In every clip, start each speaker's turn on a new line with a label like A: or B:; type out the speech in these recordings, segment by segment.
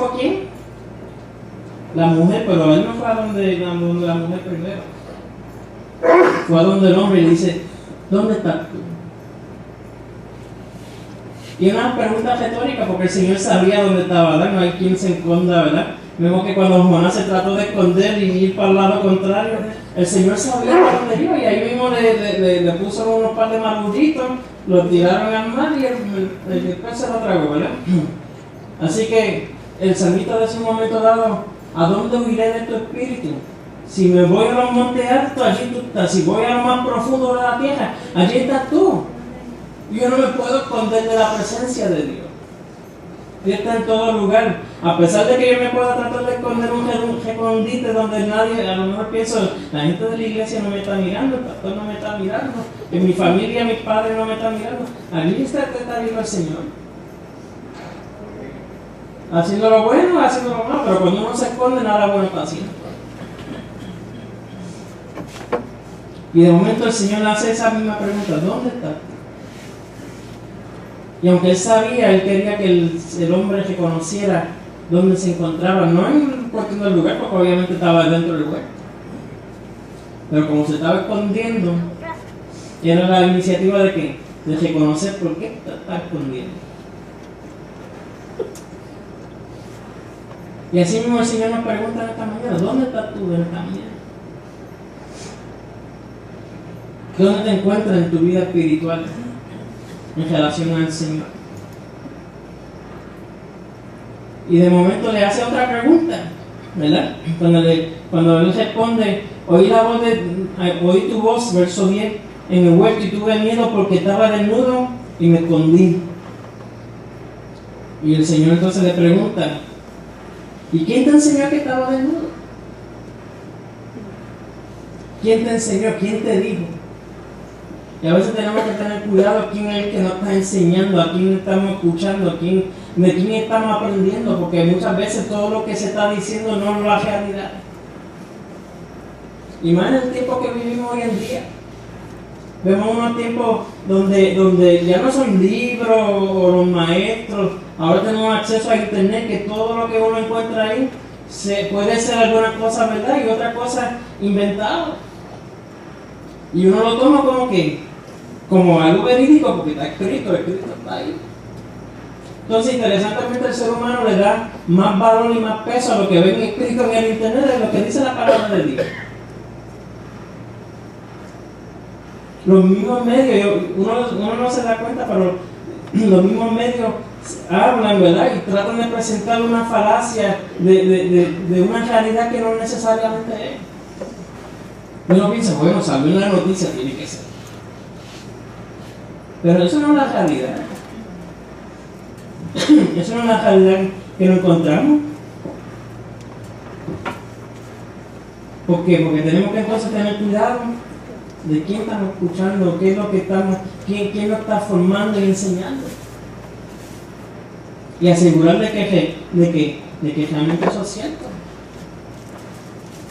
A: fue quién? La mujer, pero él no fue a donde la mujer primero. Fue a donde el hombre y le dice, ¿dónde estás tú? Y una pregunta retórica porque el Señor sabía dónde estaba, ¿verdad? No hay quien se esconda, ¿verdad? Vemos que cuando Jonás se trató de esconder y ir para el lado contrario, el Señor sabía dónde iba y ahí mismo le puso unos par de marullitos, los tiraron al mar y el pez se lo tragó, ¿verdad? Así que el salmista de ese momento dado, ¿a dónde huiré de tu espíritu? Si me voy a los montes altos, allí tú estás. Si voy a lo más profundo de la tierra, allí estás tú. Yo no me puedo esconder de la presencia de Dios. Dios está en todo lugar. A pesar de que yo me pueda tratar de esconder un escondite donde nadie, a lo mejor pienso, la gente de la iglesia no me está mirando, el pastor no me está mirando, en mi familia, mis padres no me están mirando. Allí está vivo el Señor. Haciendo lo bueno, haciendo lo malo, pero cuando uno se esconde, nada bueno está haciendo. Y de momento el Señor le hace esa misma pregunta, ¿dónde estás? Y aunque él sabía, él quería que el hombre reconociera dónde se encontraba, no en cuestión del lugar, porque obviamente estaba dentro del lugar. Pero como se estaba escondiendo, era la iniciativa de que de reconocer por qué está escondiendo. Y así mismo el Señor nos pregunta en esta mañana, ¿dónde estás tú en esta mañana? ¿Dónde te encuentras en tu vida espiritual en relación al Señor? Y de momento le hace otra pregunta, ¿verdad? Cuando él responde, oí tu voz, verso 10, en el huerto y tuve miedo porque estaba desnudo y me escondí. Y el Señor entonces le pregunta, ¿y quién te enseñó que estaba desnudo? ¿Quién te enseñó? ¿Quién te dijo? Y a veces tenemos que tener cuidado a quién es el que nos está enseñando, a quién estamos escuchando, de quién estamos aprendiendo, porque muchas veces todo lo que se está diciendo no es la realidad. Y más en el tiempo que vivimos hoy en día. Vemos unos tiempos donde ya no son libros o los maestros, ahora tenemos acceso a internet, que todo lo que uno encuentra ahí puede ser alguna cosa verdad y otra cosa inventada. Y uno lo toma como algo verídico porque está escrito está ahí. Entonces, interesantemente, el ser humano le da más valor y más peso a lo que ven escrito en el internet de lo que dice la palabra de Dios. Los mismos medios, uno no se da cuenta, pero los mismos medios hablan, ¿verdad? Y tratan de presentar una falacia de una realidad que no necesariamente es. Uno piensa, bueno, salió en la noticia, tiene que ser. Pero eso no es la realidad. Eso no es la realidad que nos encontramos. ¿Por qué? Porque tenemos que entonces tener cuidado de quién estamos escuchando, qué es lo que estamos, quién nos está formando y enseñando. Y asegurar de que realmente eso es cierto.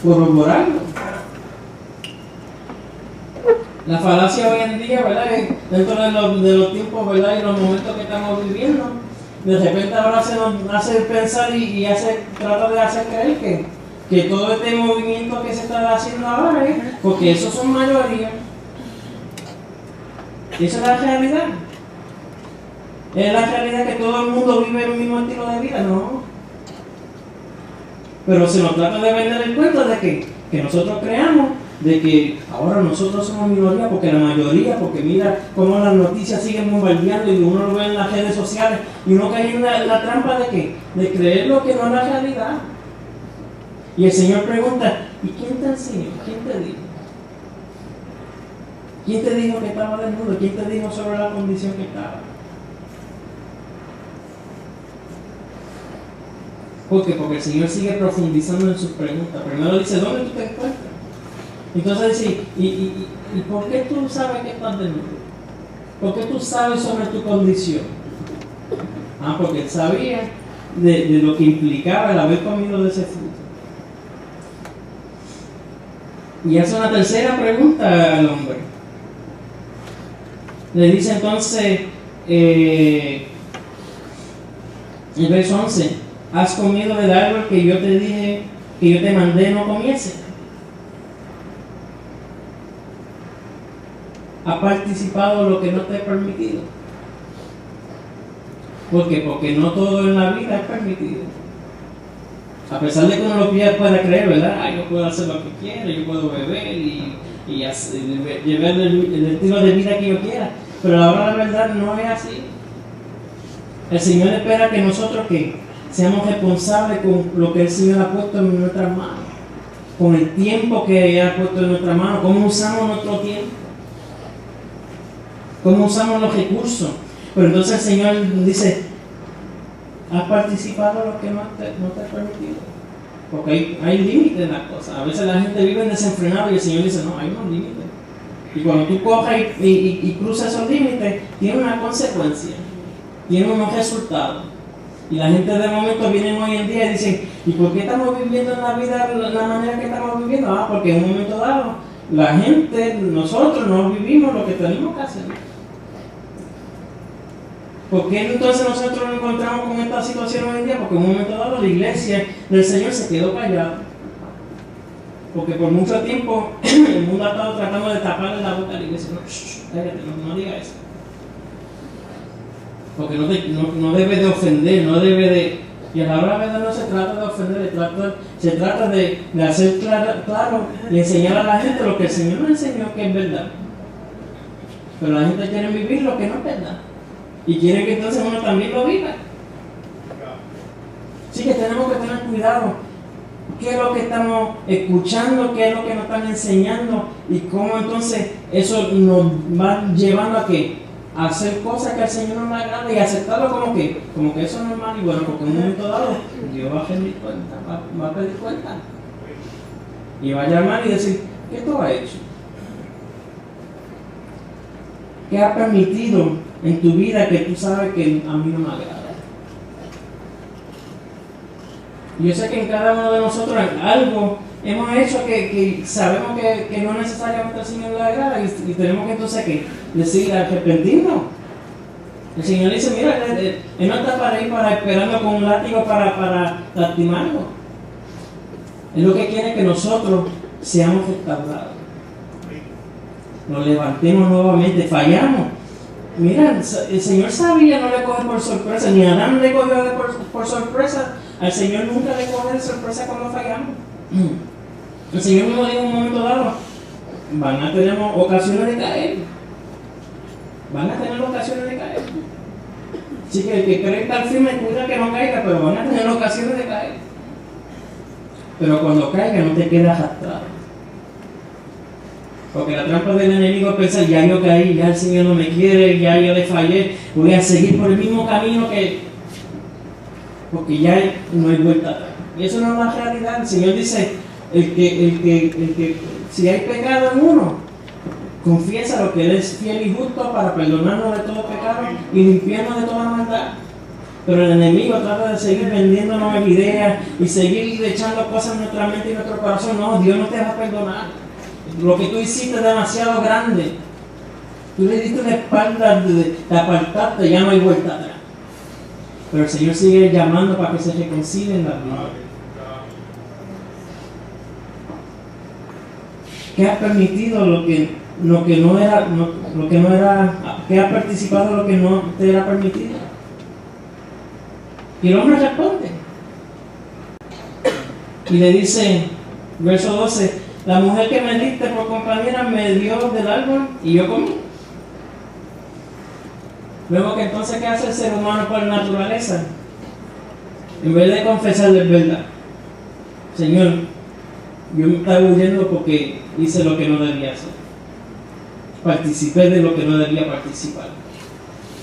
A: Corroborarlo. La falacia hoy en día, ¿verdad? Dentro de los tiempos, ¿verdad? Y los momentos que estamos viviendo, de repente ahora se nos hace pensar y trata de hacer creer que todo este movimiento que se está haciendo ahora es porque esos son mayoría. Esa es la realidad. Es la realidad que todo el mundo vive el mismo estilo de vida, ¿no? Pero se nos trata de vender el cuento de que nosotros creamos de que ahora nosotros somos minoría porque la mayoría, porque mira cómo las noticias siguen bombardeando y uno lo ve en las redes sociales y uno cae en la trampa de creer lo que no es la realidad. Y el Señor pregunta, ¿y quién te enseñó? ¿Quién te dijo? ¿Quién te dijo que estaba desnudo? ¿Quién te dijo sobre la condición que estaba? ¿Por qué? Porque el Señor sigue profundizando en sus preguntas. Primero dice, ¿dónde tú te encuentras? Entonces dice, ¿y por qué tú sabes que estás desnudo? ¿Por qué tú sabes sobre tu condición? Porque él sabía de lo que implicaba el haber comido de ese fruto. Y hace una tercera pregunta al hombre. Le dice entonces, el verso 11, ¿Has comido del árbol que yo te dije, que yo te mandé no comiese? ¿Has participado de lo que no te he permitido? ¿Por qué? Porque no todo en la vida es permitido. A pesar de que uno lo pueda creer, ¿verdad? Ay, yo puedo hacer lo que quiera, yo puedo beber y llevar el estilo de vida que yo quiera. Pero ahora la verdad no es así. El Señor espera que nosotros seamos responsables con lo que el Señor ha puesto en nuestras manos, con el tiempo que ha puesto en nuestras manos, cómo usamos nuestro tiempo, cómo usamos los recursos. Pero entonces el Señor dice, ¿has participado en lo que no te ha permitido? Porque hay límites en las cosas. A veces la gente vive desenfrenado y el Señor dice, no, hay unos límites. Y cuando tú cojas y cruzas esos límites, tiene una consecuencia, tiene unos resultados. Y la gente de momento viene hoy en día y dicen, ¿y por qué estamos viviendo en la vida de la manera que estamos viviendo? Ah, porque en un momento dado, la gente, nosotros no vivimos lo que tenemos que hacer. ¿Por qué entonces nosotros nos encontramos con esta situación hoy en día? Porque en un momento dado la iglesia del Señor se quedó callada. Porque por mucho tiempo el mundo ha estado tratando de taparle la boca a la iglesia. No, cállate, no diga eso. Porque no debe de ofender, no debe de... Y a la hora de verdad no se trata de ofender, se trata de hacer claro y enseñar a la gente lo que el Señor nos enseñó que es verdad. Pero la gente quiere vivir lo que no es verdad. Y quiere que entonces uno también lo viva. Así que tenemos que tener cuidado. ¿Qué es lo que estamos escuchando? ¿Qué es lo que nos están enseñando? Y cómo entonces eso nos va llevando a qué? A hacer cosas que al Señor no le agrada y aceptarlo como que eso es normal y bueno, porque en un momento dado Dios va a pedir cuenta, va a pedir cuenta. Y va a llamar y decir, ¿qué tú has hecho? ¿Qué has permitido en tu vida que tú sabes que a mí no me agrada? Y yo sé que en cada uno de nosotros algo hemos hecho que sabemos que no necesariamente al Señor le agrada y tenemos que entonces decir arrepentirnos. El Señor dice, mira, Él no está para ir esperando con un látigo para lastimarlo. Él lo que quiere es que nosotros seamos restaurados. Nos levantemos nuevamente, fallamos. Mira, el Señor sabía, no le coge por sorpresa, ni Adán le cogió por sorpresa. Al Señor nunca le coge de sorpresa cuando fallamos. El Señor mismo dijo en un momento dado, van a tener ocasiones de caer. Van a tener ocasiones de caer. Así que el que cree estar firme, cuida que no caiga, pero van a tener ocasiones de caer. Pero cuando caiga no te quedas arrastrado. Porque la trampa del enemigo es pensar, ya yo caí, ya el Señor no me quiere, ya yo le fallé, voy a seguir por el mismo camino porque ya no hay vuelta atrás. Y eso no es la realidad. El Señor dice, el que si hay pecado en uno, confiesa lo que Él es fiel y justo para perdonarnos de todo pecado y limpiarnos de toda maldad. Pero el enemigo trata de seguir vendiéndonos ideas y seguir echando cosas en nuestra mente y en nuestro corazón. No, Dios no te va a perdonar. Lo que tú hiciste es demasiado grande. Tú le diste una espalda de apartarte, ya no hay vuelta atrás. Pero el Señor sigue llamando para que se reconcilien las vidas. ¿Qué has permitido lo que no era, que has participado en lo que no te era permitido? Y el hombre responde. Y le dice, verso 12, la mujer que me diste por compañera me dio del árbol y yo comí. Luego que entonces, ¿qué hace el ser humano por naturaleza? En vez de confesarle verdad, Señor, yo me estaba huyendo porque hice lo que no debía hacer. Participé de lo que no debía participar.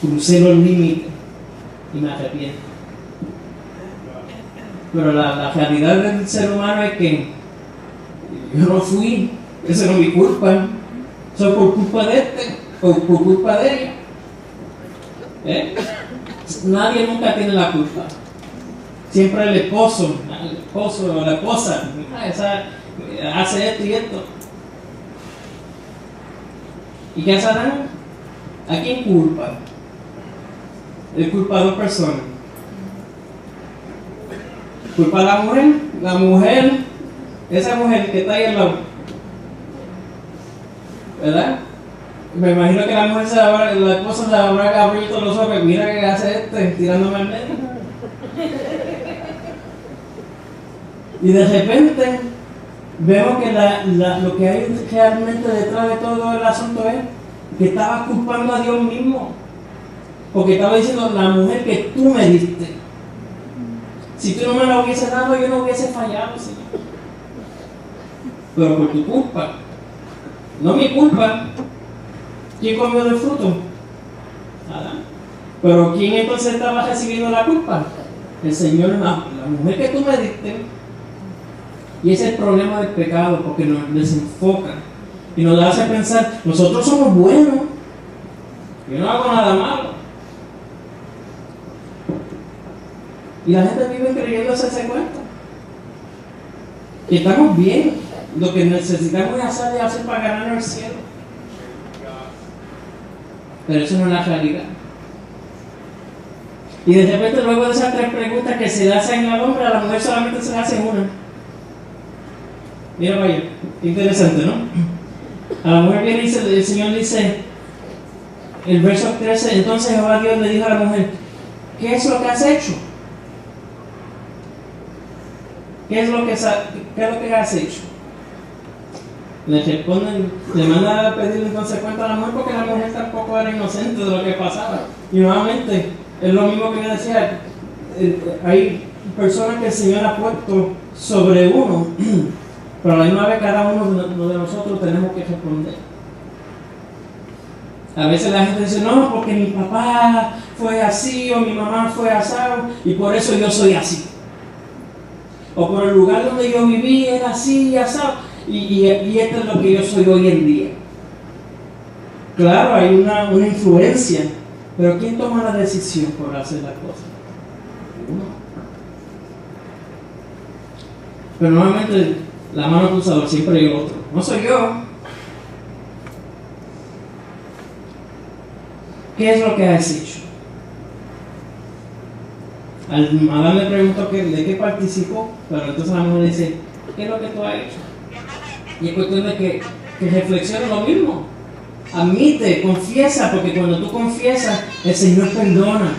A: Crucé los límites y me arrepiento. Pero la realidad del ser humano es que yo no fui, eso no es mi culpa. Eso es por culpa de por culpa de ella. Nadie nunca tiene la culpa. Siempre el esposo o la esposa esa hace esto y esto. ¿Y qué harán? ¿A quién culpa? Él culpa a dos personas. Culpa a la mujer, esa mujer que está ahí al lado, ¿verdad? Me imagino que la mujer la esposa se habrá abierto los ojos, mira que hace tirándome al medio. Y de repente vemos que lo que hay realmente detrás de todo el asunto es que estaba culpando a Dios mismo. Porque estaba diciendo, la mujer que tú me diste, si tú no me la hubiese dado, yo no hubiese fallado, Señor. Pero por tu culpa, no mi culpa. ¿Quién comió del fruto? Adán. Pero ¿quién entonces estaba recibiendo la culpa? El Señor, la mujer que tú me diste. Y ese es el problema del pecado, porque nos desenfoca y nos hace pensar, nosotros somos buenos, yo no hago nada malo. Y la gente vive creyéndose ese cuento. Que estamos bien, lo que necesitamos hacer para ganar el cielo. Pero eso no es la realidad. Y de repente, luego de esas tres preguntas que se le hacen al hombre, a la mujer solamente se le hace una. Mira, vaya, interesante, ¿no? A la mujer viene y el Señor dice, el verso 13, entonces Jehová Dios le dijo a la mujer, ¿qué es lo que has hecho? ¿Qué es lo que has hecho? Le responden, le mandan a pedirle entonces cuenta a la mujer porque la mujer tampoco era inocente de lo que pasaba. Y nuevamente, es lo mismo que yo decía, hay personas que el Señor ha puesto sobre uno, pero a la misma vez cada uno de nosotros tenemos que responder. A veces la gente dice, no, porque mi papá fue así o mi mamá fue asado y por eso yo soy así. O por el lugar donde yo viví era así y asado. Y esto es lo que yo soy hoy en día. Claro, hay una influencia, pero ¿quién toma la decisión por hacer las cosas? Uno. Pero normalmente la mano acusadora siempre hay otro. No soy yo. ¿Qué es lo que has hecho? Adán le preguntó de qué participó, pero entonces la mujer dice, ¿qué es lo que tú has hecho? Y es cuestión de que reflexione lo mismo. Admite, confiesa, porque cuando tú confiesas, el Señor perdona.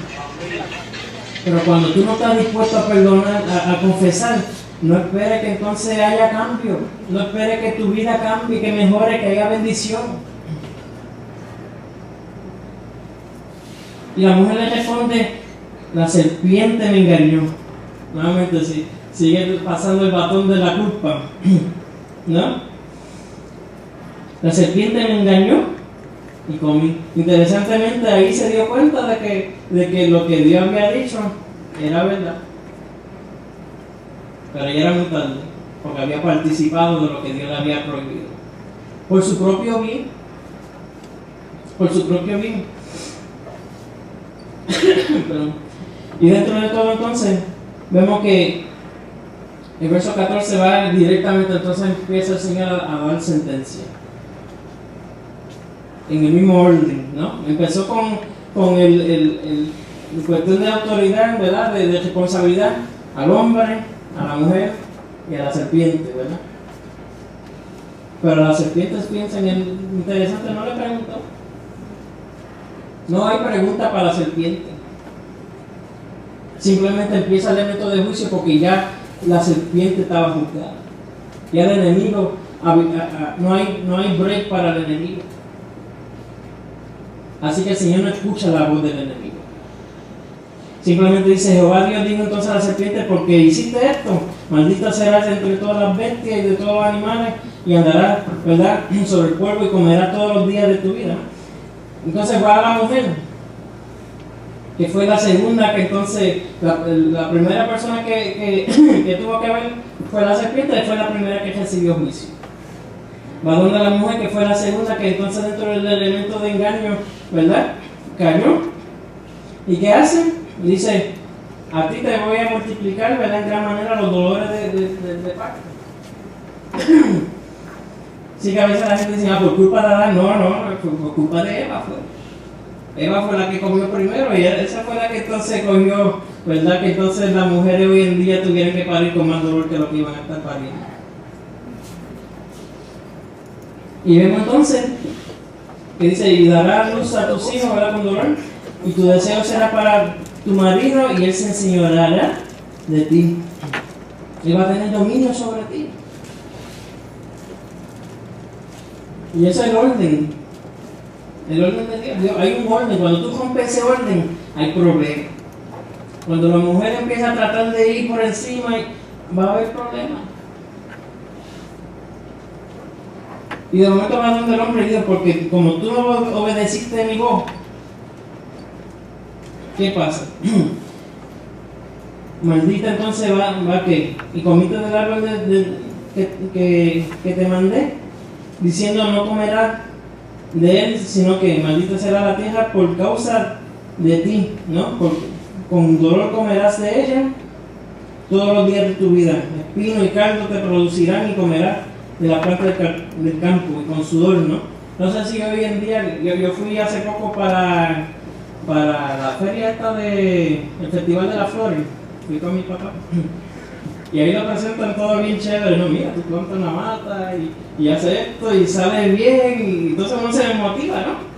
A: Pero cuando tú no estás dispuesto a perdonar, a confesar, no esperes que entonces haya cambio. No esperes que tu vida cambie, que mejore, que haya bendición. Y la mujer le responde, la serpiente me engañó. Nuevamente, sigue pasando el batón de la culpa. ¿No? La serpiente me engañó y comí. Interesantemente, ahí se dio cuenta de que lo que Dios había dicho era verdad. Pero ya era muy tarde, porque había participado de lo que Dios le había prohibido. Por su propio bien. Por su propio bien. Y dentro de todo entonces, vemos que el verso 14 va directamente, entonces empieza el Señor a dar sentencia. En el mismo orden, ¿no? Empezó con el cuestión de autoridad, ¿verdad? De responsabilidad al hombre, a la mujer y a la serpiente, ¿verdad? Pero las serpientes piensan interesante, no le preguntó. No hay pregunta para la serpiente. Simplemente empieza el elemento de juicio porque ya la serpiente estaba juzgada. Ya el enemigo, no hay break para el enemigo. Así que el Señor no escucha la voz del enemigo. Simplemente dice, Jehová Dios dijo entonces a la serpiente, porque hiciste esto, maldita serás entre todas las bestias y de todos los animales, y andarás, ¿verdad?, sobre el polvo y comerás todos los días de tu vida. Entonces va a la mujer, que fue la segunda, que entonces, la primera persona que tuvo que ver fue la serpiente, fue la primera que recibió juicio. Va donde la mujer, que fue la segunda, que entonces dentro del elemento de engaño, ¿verdad?, cayó. ¿Y qué hace? Dice, a ti te voy a multiplicar, ¿verdad?, en gran manera los dolores de parto. Sí, que a veces la gente dice, por culpa de Adán. No, por culpa de Eva fue. Eva fue la que comió primero y esa fue la que entonces cogió ¿Verdad que entonces las mujeres hoy en día tuvieran que parir con más dolor que lo que iban a estar pariendo? Y vemos entonces que dice, y darás luz a tus hijos, ¿verdad? Con dolor, y tu deseo será para tu marido, y él se enseñoreará de ti. Él va a tener dominio sobre ti. Y eso es el orden. El orden de Dios. Hay un orden. Cuando tú rompes ese orden, hay problemas. Cuando la mujer empieza a tratar de ir por encima, va a haber problemas. Y de momento va donde el hombre y dice, porque como tú no obedeciste mi voz, ¿qué pasa? Maldita entonces va ¿qué? Y comiste del árbol que te mandé, diciendo no comerás de él, sino que maldita será la tierra por causa de ti, ¿no? Con dolor comerás de ella todos los días de tu vida. Espino y cardo te producirán y comerás de la planta del campo y con sudor, ¿no? No sé si hoy en día, yo fui hace poco para la feria esta el Festival de las Flores, fui con mi papá. Y ahí lo presentan todo bien chévere, no, mira, tú plantas una mata y haces esto y sale bien, y entonces uno se motiva, ¿no?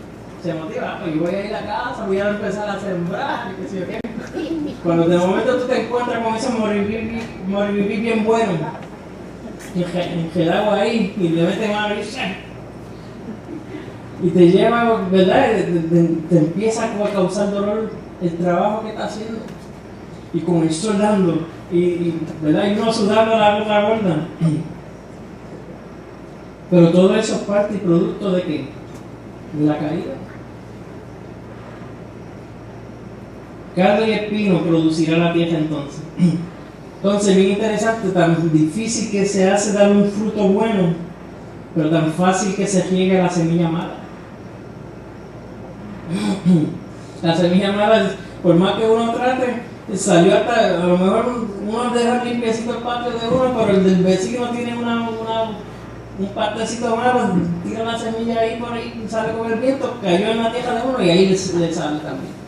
A: Se motiva, pues yo voy a ir a casa, voy a empezar a sembrar, y qué sé yo qué. Cuando de momento tú te encuentras con esos moribí bien buenos, enredado ahí, y le metes mano y te lleva, ¿verdad? Te empieza a causar dolor el trabajo que está haciendo. Y con el sol dando, ¿verdad? Y uno sudando la gota gorda. Pero todo eso es parte y producto de ¿qué? De la caída. Cardo y espino producirá la tierra entonces. Entonces, bien interesante, tan difícil que se hace dar un fruto bueno, pero tan fácil que se riega la semilla mala. La semilla mala, por más que uno trate, salió hasta, a lo mejor uno deja limpiecito el patio de uno, pero el del vecino tiene un patecito malo, tira la semilla ahí por ahí, sale con el viento, cayó en la tierra de uno y ahí le sale también.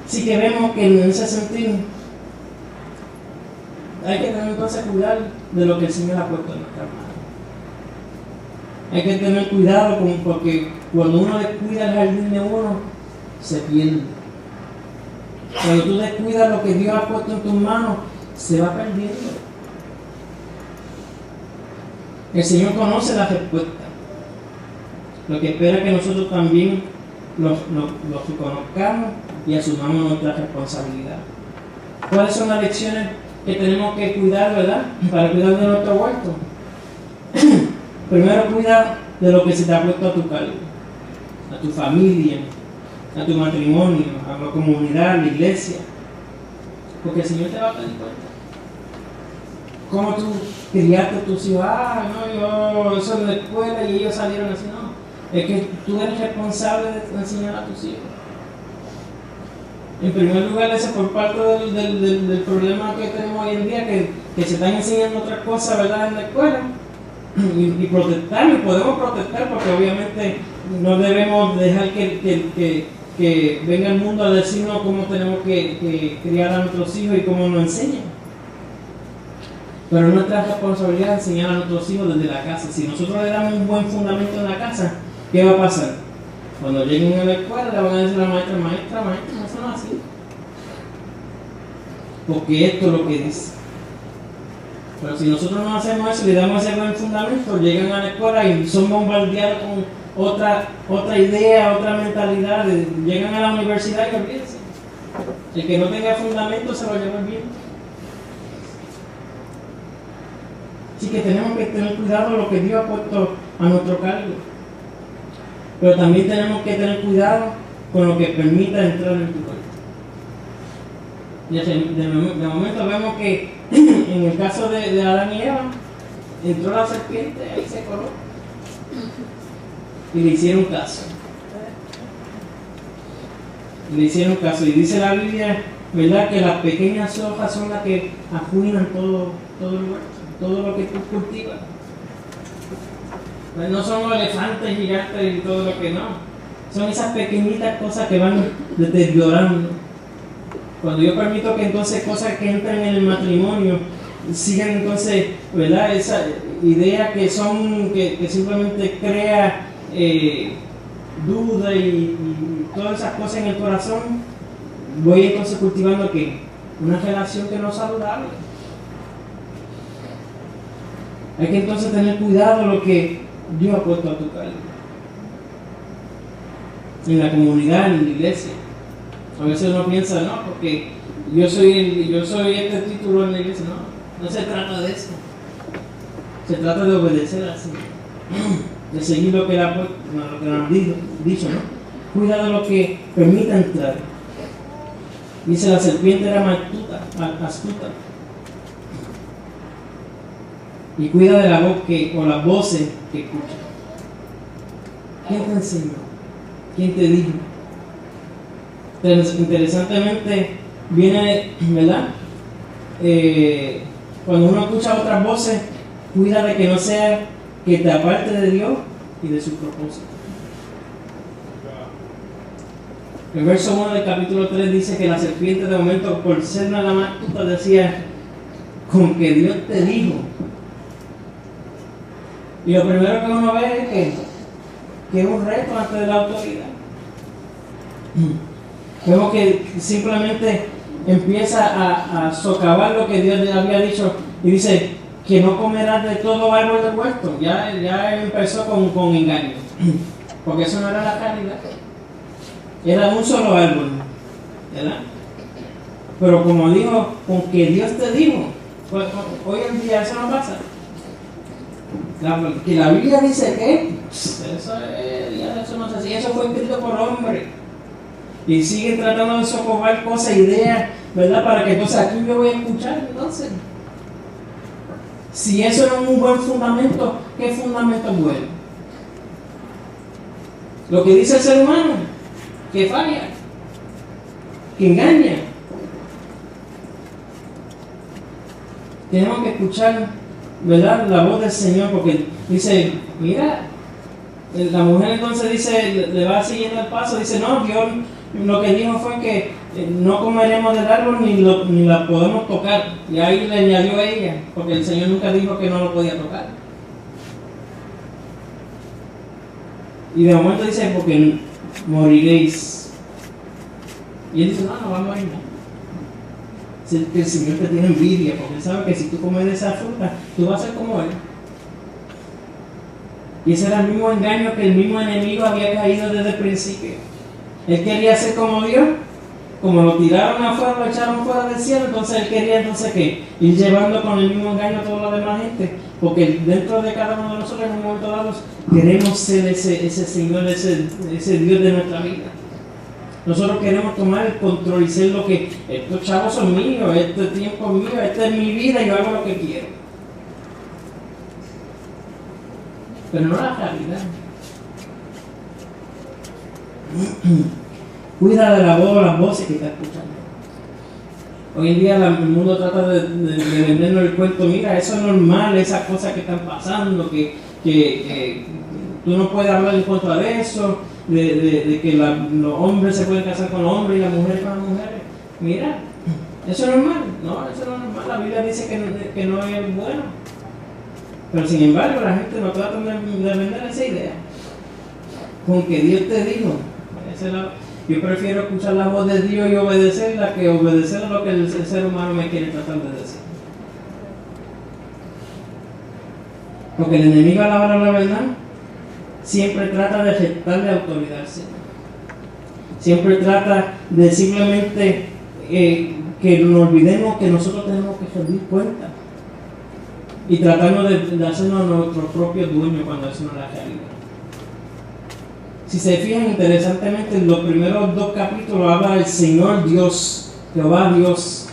A: Así que vemos que en ese sentido hay que tener entonces cuidado de lo que el Señor ha puesto en nuestra mano. Hay que tener cuidado porque cuando uno descuida el jardín de uno, se pierde. Cuando tú descuidas lo que Dios ha puesto en tus manos, se va perdiendo. El Señor conoce la respuesta. Lo que espera es que nosotros también lo reconozcamos y asumamos nuestra responsabilidad. ¿Cuáles son las lecciones que tenemos que cuidar, verdad? Para cuidar de nuestro huerto. Primero, cuida de lo que se te ha puesto a tu cargo, a tu familia, a tu matrimonio, a la comunidad, a la iglesia. Porque el Señor te va a pedir cuenta. ¿Cómo tú criaste a tus hijos? No, yo soy de la escuela y ellos salieron así. No, es que tú eres responsable de enseñar a tus hijos. En primer lugar, ese por parte del problema que tenemos hoy en día, que se están enseñando otras cosas, ¿verdad?, en la escuela. Y protestar, y podemos protestar porque obviamente no debemos dejar que venga el mundo a decirnos cómo tenemos que criar a nuestros hijos y cómo nos enseñan. Pero es nuestra responsabilidad enseñar a nuestros hijos desde la casa. Si nosotros le damos un buen fundamento en la casa, ¿qué va a pasar? Cuando lleguen a la escuela le van a decir a la maestra, eso no es así. Porque esto es lo que dice. Pero si nosotros no hacemos eso y le damos ese buen fundamento, llegan a la escuela y son bombardeados con otra idea, otra mentalidad, llegan a la universidad y olvídense. El que no tenga fundamento se lo lleva el viento. Así que tenemos que tener cuidado de lo que Dios ha puesto a nuestro cargo. Pero también tenemos que tener cuidado con lo que permita entrar en tu cuerpo. Y de momento vemos que en el caso de Adán y Eva, entró la serpiente, ahí se coló. Y le hicieron caso. Y dice la Biblia, ¿verdad?, que las pequeñas hojas son las que arruinan todo el huerto, todo lo que tú cultivas. Pues no son los elefantes gigantes y todo lo que no. Son esas pequeñitas cosas que van deteriorando. Cuando yo permito que entonces cosas que entran en el matrimonio sigan entonces, ¿verdad? Esa idea que simplemente crea duda y todas esas cosas en el corazón, voy entonces cultivando que una relación que no es saludable. Hay que entonces tener cuidado de lo que Dios ha puesto a tu cargo. En la comunidad, en la iglesia. A veces uno piensa, no, porque yo soy este título en la iglesia. No se trata de eso. Se trata de obedecer al Señor. De seguir lo que nos ha dicho, ¿no? Cuida de lo que permita entrar. Dice, la serpiente era más astuta. Y cuida de la voz o las voces que escucha. ¿Quién te enseñó? ¿Quién te dijo? Interesantemente, viene, ¿verdad? Cuando uno escucha otras voces, cuida de que no sea que te aparte de Dios y de su propósito. El verso 1 del capítulo 3 dice que la serpiente, de momento, por ser nada más astuta, decía, con que Dios te dijo. Y lo primero que uno ve es que es un reto ante de la autoridad. Vemos que simplemente empieza a socavar lo que Dios le había dicho y dice que no comerás de todo árbol del huerto. Ya empezó con engaño, porque eso no era la caridad, era un solo árbol, ¿verdad? Pero como dijo, con que Dios te dijo, pues, hoy en día eso no pasa. Que la Biblia dice que eso no es así, eso fue escrito por hombre. Y siguen tratando de socorrer cosas, ideas, ¿verdad? Para que entonces aquí yo voy a escuchar. Entonces, si eso no es un buen fundamento, ¿qué fundamento es bueno? Lo que dice el ser humano, que falla, que engaña. Tenemos que escuchar, ¿verdad?, la voz del Señor, porque dice, mira, la mujer entonces dice, le va siguiendo el paso, dice, no, Dios lo que dijo fue que no comeremos del árbol ni la podemos tocar. Y ahí le añadió a ella, porque el Señor nunca dijo que no lo podía tocar. Y de momento dice, porque moriréis. Y él dice, no va a morir. El Señor te tiene envidia, porque él sabe que si tú comes de esa fruta, tú vas a ser como él. Y ese era el mismo engaño que el mismo enemigo había caído desde el principio. Él quería ser como Dios, como lo tiraron afuera, lo echaron fuera del cielo, entonces él quería ¿qué? Ir llevando con el mismo engaño a toda la demás gente, porque dentro de cada uno de nosotros en un momento dado queremos ser ese Señor, ese Dios de nuestra vida. Nosotros queremos tomar el control y ser lo que, estos chavos son míos, este tiempo es mío, esta es mi vida, yo hago lo que quiero. Pero no la realidad. Cuida de la voz, las voces que estás escuchando. Hoy en día el mundo trata de vendernos el cuento, mira, eso es normal, esas cosas que están pasando, que tú no puedes hablar en contra de eso, de que los hombres se pueden casar con los hombres y las mujeres con las mujeres. Mira, eso es normal. No, eso no es normal. La Biblia dice que no es bueno. Pero sin embargo, la gente no trata de vender esa idea. Con que Dios te dijo. Yo prefiero escuchar la voz de Dios y obedecerla que obedecer lo que el ser humano me quiere tratar de decir. Porque el enemigo, a la hora de la verdad, siempre trata de restarle autoridad al Señor. Siempre trata de simplemente que nos olvidemos que nosotros tenemos que rendir cuenta y tratarnos de hacernos nuestros propios dueños cuando eso no es la realidad. Si se fijan, interesantemente, en los primeros 2 capítulos habla del Señor Dios, Jehová Dios.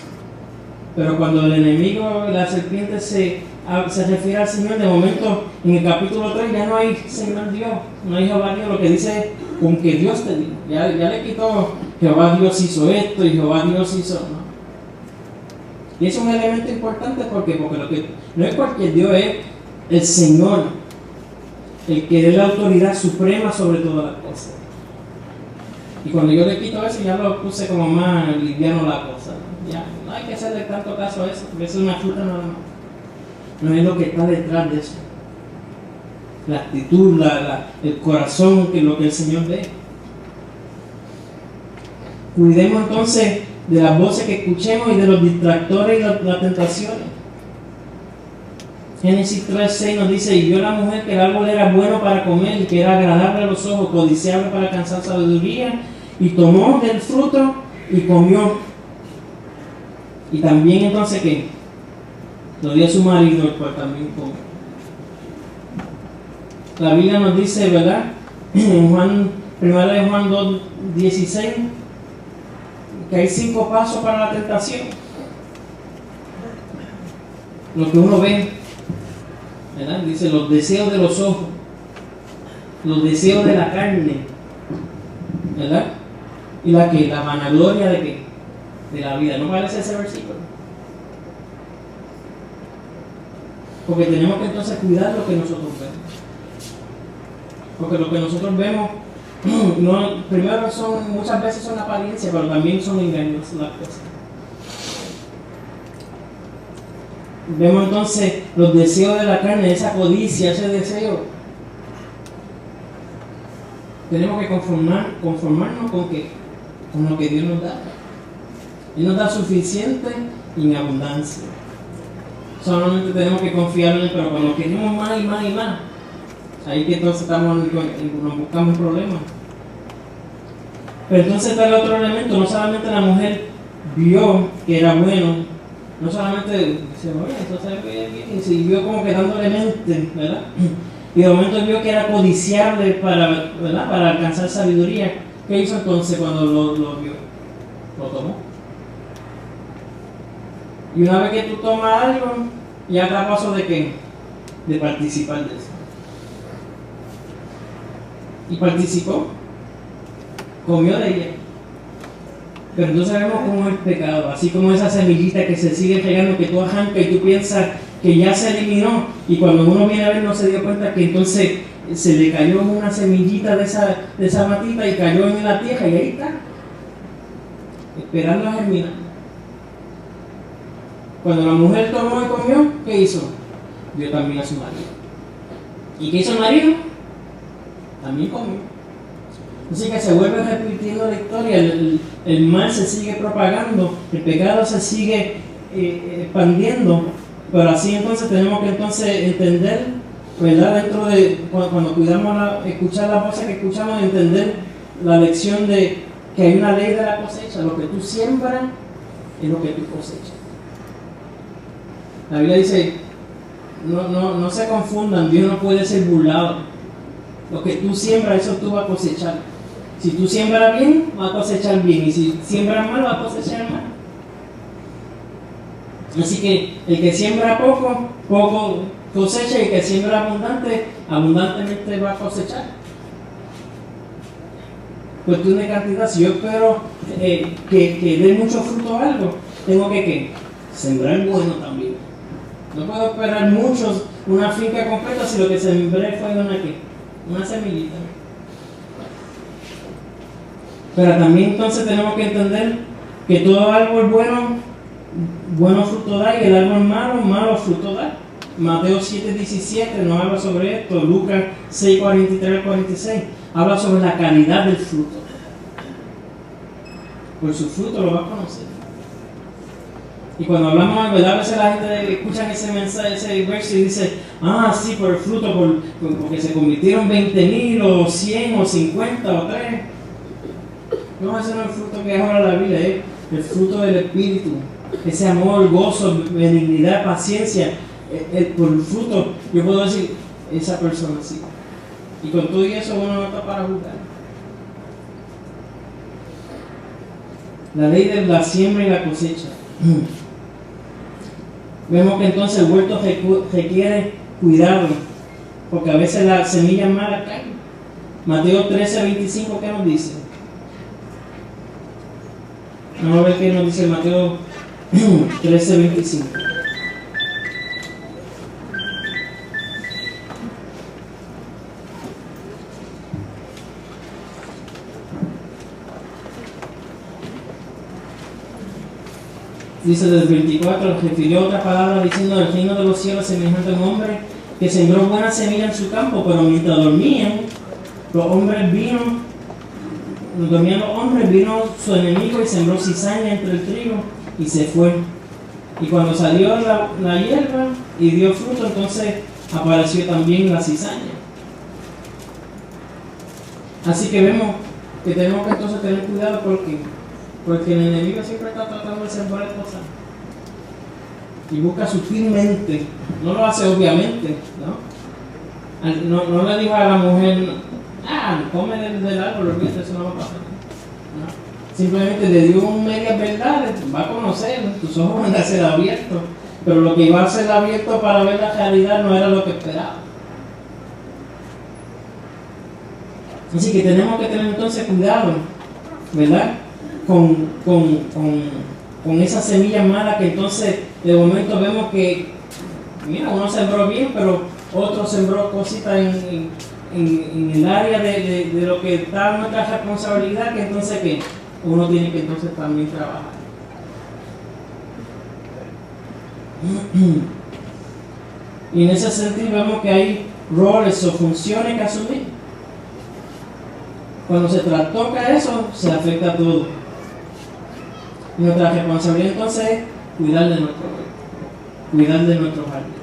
A: Pero cuando el enemigo, la serpiente, se refiere al Señor, de momento, en el capítulo 3 ya no hay Señor Dios, no hay Jehová Dios, lo que dice, con que Dios te dijo. Ya le quitó, Jehová Dios hizo esto y Jehová Dios hizo, ¿no? Y es un elemento importante porque lo que no es cualquier Dios, es el Señor, el que es la autoridad suprema sobre todas las cosas. Y cuando yo le quito eso, ya lo puse como más liviano la cosa. Ya, no hay que hacerle tanto caso a eso, porque eso es una fruta nada más. No es lo que está detrás de eso. La actitud, el corazón, que es lo que el Señor ve. Cuidemos entonces de las voces que escuchemos y de los distractores y las tentaciones. Génesis 3:6 nos dice: y vio la mujer que el árbol era bueno para comer y que era agradable a los ojos, codiciable para alcanzar sabiduría, y tomó del fruto y comió. Y también entonces, ¿qué? Lo dio a su marido, el cual también comió. La Biblia nos dice, ¿verdad? En Juan 2:16, que hay 5 pasos para la tentación. Lo que uno ve, ¿verdad? Dice los deseos de los ojos, los deseos de la carne, ¿verdad? Y la vanagloria de qué? De la vida. ¿No parece ese versículo? Porque tenemos que entonces cuidar lo que nosotros vemos. Porque lo que nosotros vemos, primero muchas veces son apariencias, pero también son engaños las cosas. Vemos entonces los deseos de la carne, esa codicia, ese deseo. Tenemos que conformarnos con ¿qué? Con lo que Dios nos da. Él nos da suficiente y en abundancia. Solamente tenemos que confiar en Él, pero cuando queremos más y más y más, ahí que entonces nos buscamos problemas. Pero entonces está el otro elemento. No solamente la mujer vio que era bueno, no solamente dice, oye, entonces bien, y vio como que dándole mente, ¿verdad? Y de momento vio que era codiciable para alcanzar sabiduría. ¿Qué hizo entonces cuando lo vio? Lo tomó. Y una vez que tú tomas algo, ya está a paso de ¿qué? De participar de eso. Y participó, comió de ella. Pero entonces vemos cómo es el pecado, así como esa semillita que se sigue regando, que tú arrancas y tú piensas que ya se eliminó, y cuando uno viene a ver no se dio cuenta que entonces se le cayó una semillita de esa matita y cayó en la tierra, y ahí está, esperando a germinar. Cuando la mujer tomó y comió, ¿qué hizo? Dio también a su marido. ¿Y qué hizo el marido? También comió. Así que se vuelve repitiendo la historia, el mal se sigue propagando, el pecado se sigue expandiendo, pero así entonces tenemos que entender, ¿verdad? Dentro de, cuando cuidamos escuchar las voces que escuchamos, entender la lección de que hay una ley de la cosecha. Lo que tú siembras es lo que tú cosechas. La Biblia dice, no se confundan, Dios no puede ser burlado. Lo que tú siembras, eso tú vas a cosechar. Si tú siembras bien, vas a cosechar bien. Y si siembras mal, vas a cosechar mal. Así que el que siembra poco, poco cosecha. Y el que siembra abundante, abundantemente va a cosechar. Cuestión de cantidad. Si yo espero que dé mucho fruto a algo, tengo que sembrar bueno también. No puedo esperar mucho, una finca completa, si lo que sembré fue una semillita. Pero también entonces tenemos que entender que todo árbol bueno fruto da, y el árbol malo fruto da. Mateo 7:17 nos habla sobre esto. Lucas 6:43-46 habla sobre la calidad del fruto. Por su fruto lo vas a conocer. Y cuando hablamos, ¿verdad? A veces la gente escucha ese mensaje, ese verso y dice, sí, por el fruto, porque se convirtieron 20,000 o 100 o 50 o 3. No, ese no es el fruto que es ahora la Biblia, es el fruto del Espíritu. Ese amor, gozo, benignidad, paciencia. Por el fruto, yo puedo decir, esa persona sí. Y con todo eso uno no está para juzgar. La ley de la siembra y la cosecha. Vemos que entonces el huerto requiere cuidado, porque a veces las semillas malas caen. Mateo 13:25, ¿qué nos dice? Vamos a ver qué nos dice Mateo 13:25. Dice del 24, refirió otra palabra diciendo: el reino de los cielos semejante a un hombre que sembró buena semilla en su campo, pero mientras dormían los hombres, vino su enemigo y sembró cizaña entre el trigo y se fue. Y cuando salió la hierba y dio fruto, entonces apareció también la cizaña. Así que vemos que tenemos que entonces tener cuidado porque el enemigo siempre está tratando de sembrar cosas y busca sutilmente, no lo hace obviamente, no le dijo a la mujer: come del árbol, olvídate, eso no va a pasar. No. Simplemente le dio medias verdades, va a conocer, tus ojos van a ser abiertos, pero lo que iba a ser abierto para ver la realidad no era lo que esperaba. Así que tenemos que tener entonces cuidado, ¿verdad? Con esa semilla mala que entonces de momento vemos que, mira, uno sembró bien, pero otro sembró cositas en el área de lo que está en nuestra responsabilidad, que entonces que uno tiene que entonces también trabajar. Y en ese sentido vemos que hay roles o funciones que asumir. Cuando se trastoca eso, se afecta a todo. Nuestra responsabilidad entonces es cuidar de nuestro cuerpo, cuidar de nuestro jardín,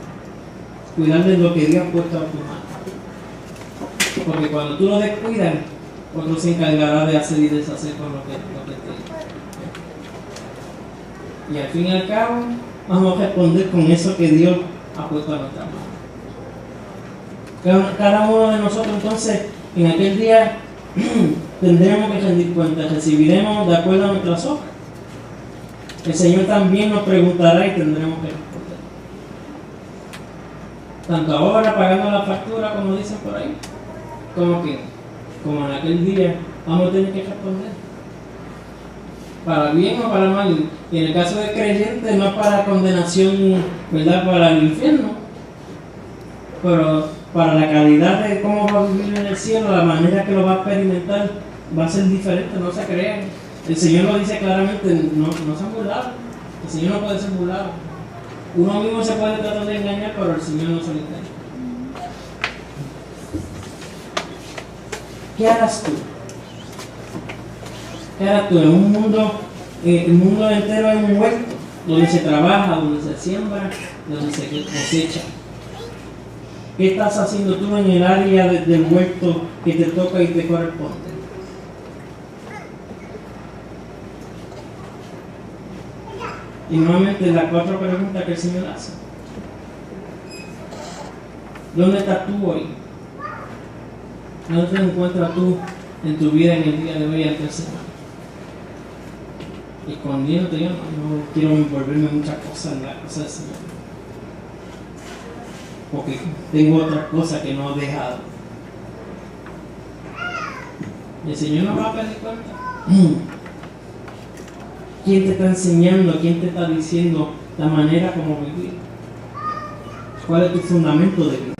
A: cuidar de lo que Dios ha puesto a tu mano. Porque cuando tú lo descuidas, otro se encargará de hacer y deshacer con lo que te. Y al fin y al cabo, vamos a responder con eso que Dios ha puesto a nuestra mano. Cada uno de nosotros entonces, en aquel día, tendremos que rendir cuenta, recibiremos de acuerdo a nuestras obras. El Señor también nos preguntará y tendremos que responder. Tanto ahora pagando la factura, como dicen por ahí, como en aquel día, vamos a tener que responder. Para bien o para mal. Y en el caso del creyente, no para condenación, ¿verdad?, para el infierno, pero para la calidad de cómo va a vivir en el cielo, la manera que lo va a experimentar va a ser diferente, no se crean. El Señor lo dice claramente, no se han burlado. El Señor no puede ser burlado. Uno mismo se puede tratar de engañar, pero el Señor no se lo engaña. ¿Qué harás tú? ¿Qué harás tú en un mundo, el mundo entero es un huerto, donde se trabaja, donde se siembra, donde se cosecha? ¿Qué estás haciendo tú en el área del huerto que te toca y te corresponde? Y nuevamente las 4 preguntas que el Señor hace. ¿Dónde estás tú hoy? ¿Dónde te encuentras tú en tu vida en el día de hoy ante el Señor? Escondiéndote, yo no quiero envolverme en muchas cosas en la cosa del Señor, porque tengo otras cosas que no he dejado. Y el Señor nos va a pedir cuenta. ¿Quién te está enseñando? ¿Quién te está diciendo la manera como vivir? ¿Cuál es tu fundamento de vida?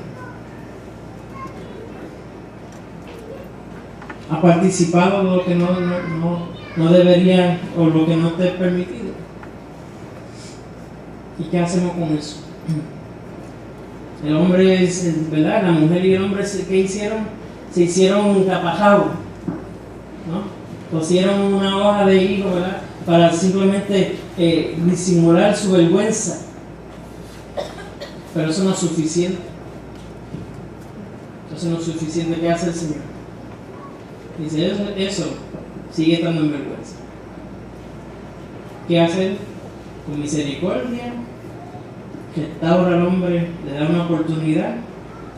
A: ¿Has participado de lo que no debería o lo que no te es permitido? ¿Y qué hacemos con eso? El hombre es, ¿verdad? La mujer y el hombre, ¿qué hicieron? Se hicieron tapajados, ¿no? Cosieron una hoja de higo, ¿verdad?, para simplemente disimular su vergüenza. Pero eso no es suficiente. Eso no es suficiente. ¿Qué hace el Señor? Dice, eso sigue estando en vergüenza. ¿Qué hace Él? Con misericordia, restaura al hombre, le da una oportunidad,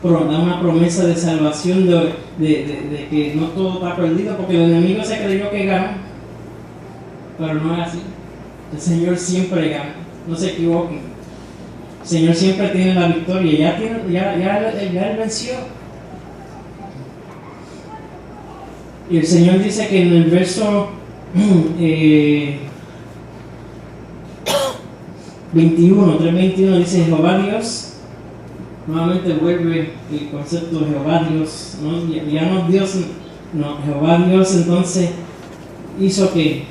A: da una promesa de salvación, de que no todo está perdido, porque el enemigo se creyó que ganó. Pero no es así. El Señor siempre gana. No se equivoquen. El Señor siempre tiene la victoria. Ya Él venció. Y el Señor dice que en el verso 3:21 dice: Jehová Dios. Nuevamente vuelve el concepto de Jehová Dios, ¿no? Ya no Dios, no, Jehová Dios entonces hizo que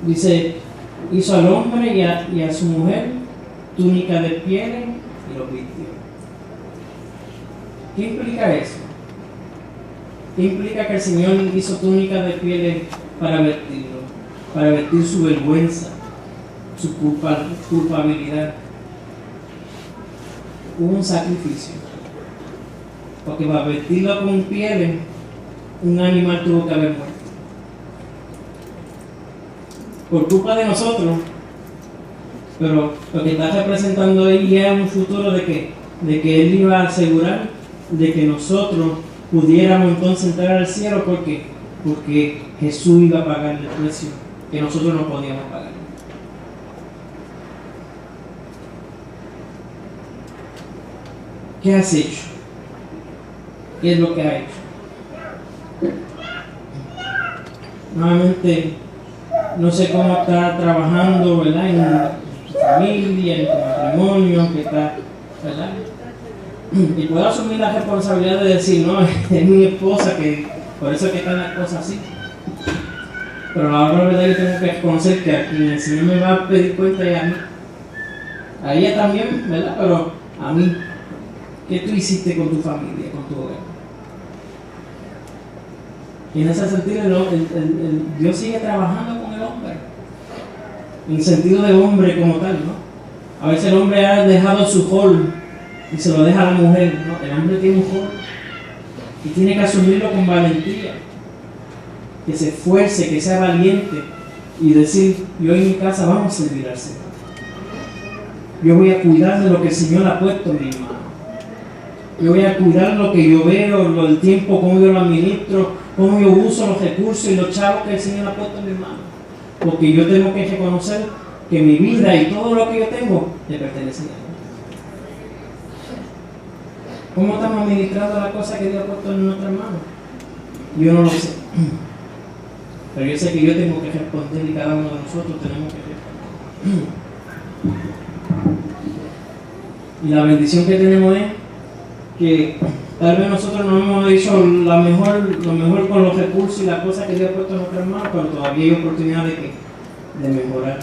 A: Dice, hizo al hombre y a su mujer túnica de pieles y los vistió. ¿Qué implica eso? ¿Qué implica que el Señor hizo túnica de pieles para vestirlo? Para vestir su vergüenza, su culpabilidad. Hubo un sacrificio. Porque para vestirlo con pieles, un animal tuvo que haber muerto. Por culpa de nosotros. Pero lo que está representando ahí es un futuro de que Él iba a asegurar de que nosotros pudiéramos entonces entrar al cielo porque Jesús iba a pagar el precio que nosotros no podíamos pagar. ¿Qué has hecho? ¿Qué es lo que ha hecho? Nuevamente, no sé cómo está trabajando, ¿verdad? En tu familia, en tu matrimonio, que está, ¿verdad? Y puedo asumir la responsabilidad de decir, no, es mi esposa, que por eso es que están las cosas así. Pero la verdad es que tengo que reconocer que a quien el Señor me va a pedir cuenta es a mí. A ella también, ¿verdad? Pero a mí. ¿Qué tú hiciste con tu familia, con tu hogar? Y en ese sentido, Dios sigue trabajando con el hombre. En sentido de hombre como tal, ¿no? A veces el hombre ha dejado su rol y se lo deja a la mujer, ¿no? El hombre tiene un rol y tiene que asumirlo con valentía. Que se esfuerce, que sea valiente y decir, yo en mi casa vamos a servir al Señor. Yo voy a cuidar de lo que el Señor ha puesto en mi mano. Yo voy a cuidar lo que yo veo, el tiempo, cómo yo lo administro, cómo yo uso los recursos y los chavos que el Señor ha puesto en mi mano. Porque yo tengo que reconocer que mi vida y todo lo que yo tengo le pertenece a Él. ¿Cómo estamos administrando la cosa que Dios ha puesto en nuestras manos? Yo no lo sé. Pero yo sé que yo tengo que responder y cada uno de nosotros tenemos que responder. Y la bendición que tenemos es que tal vez nosotros no hemos hecho lo mejor con los recursos y las cosas que Dios ha puesto en nuestras manos, pero todavía hay oportunidad de mejorar,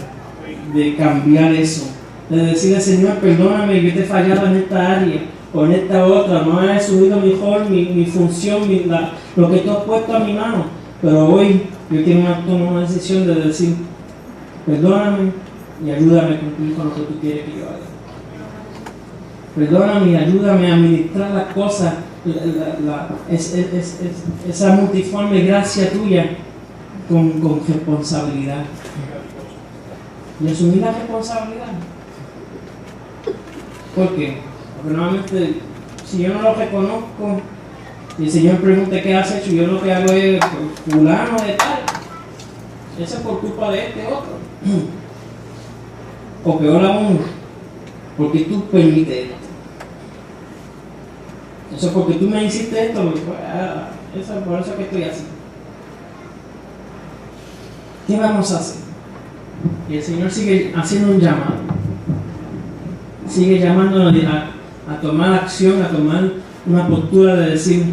A: de cambiar eso, de decirle, Señor, perdóname, yo te he fallado en esta área o en esta otra, no he asumido mejor mi función, lo que tú has puesto a mi mano, pero hoy yo quiero tomar una decisión de decir, perdóname y ayúdame a cumplir con lo que tú quieres que yo haga. Perdóname y ayúdame a administrar las cosas, esa multiforme gracia tuya con responsabilidad. Y asumir la responsabilidad. ¿Por qué? Porque normalmente, si yo no lo reconozco y el Señor pregunta qué has hecho, yo lo que hago es fulano de tal. Eso es por culpa de este otro. O peor aún, porque tú permites esto. Eso es porque tú me hiciste esto, eso es por eso que estoy así. ¿Qué vamos a hacer? Y el Señor sigue haciendo un llamado. Sigue llamándonos a tomar acción, a tomar una postura de decir,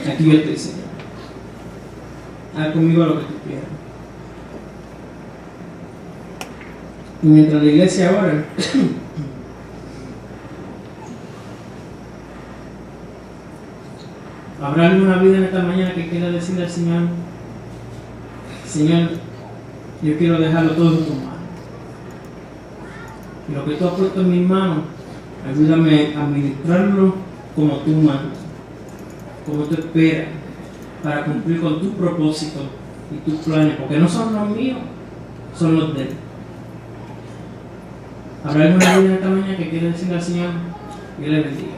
A: aquí yo estoy, Señor. Haz conmigo lo que tú quieras. Y mientras la iglesia ora, ¿habrá alguna vida en esta mañana que quiera decirle al Señor, Señor, yo quiero dejarlo todo en tus manos? Y lo que tú has puesto en mis manos, ayúdame a administrarlo como tú mandas, como tú esperas, para cumplir con tu propósito y tus planes, porque no son los míos, son los de Él. ¿Habrá alguna vida en esta mañana que quiera decirle al Señor, Dios le bendiga?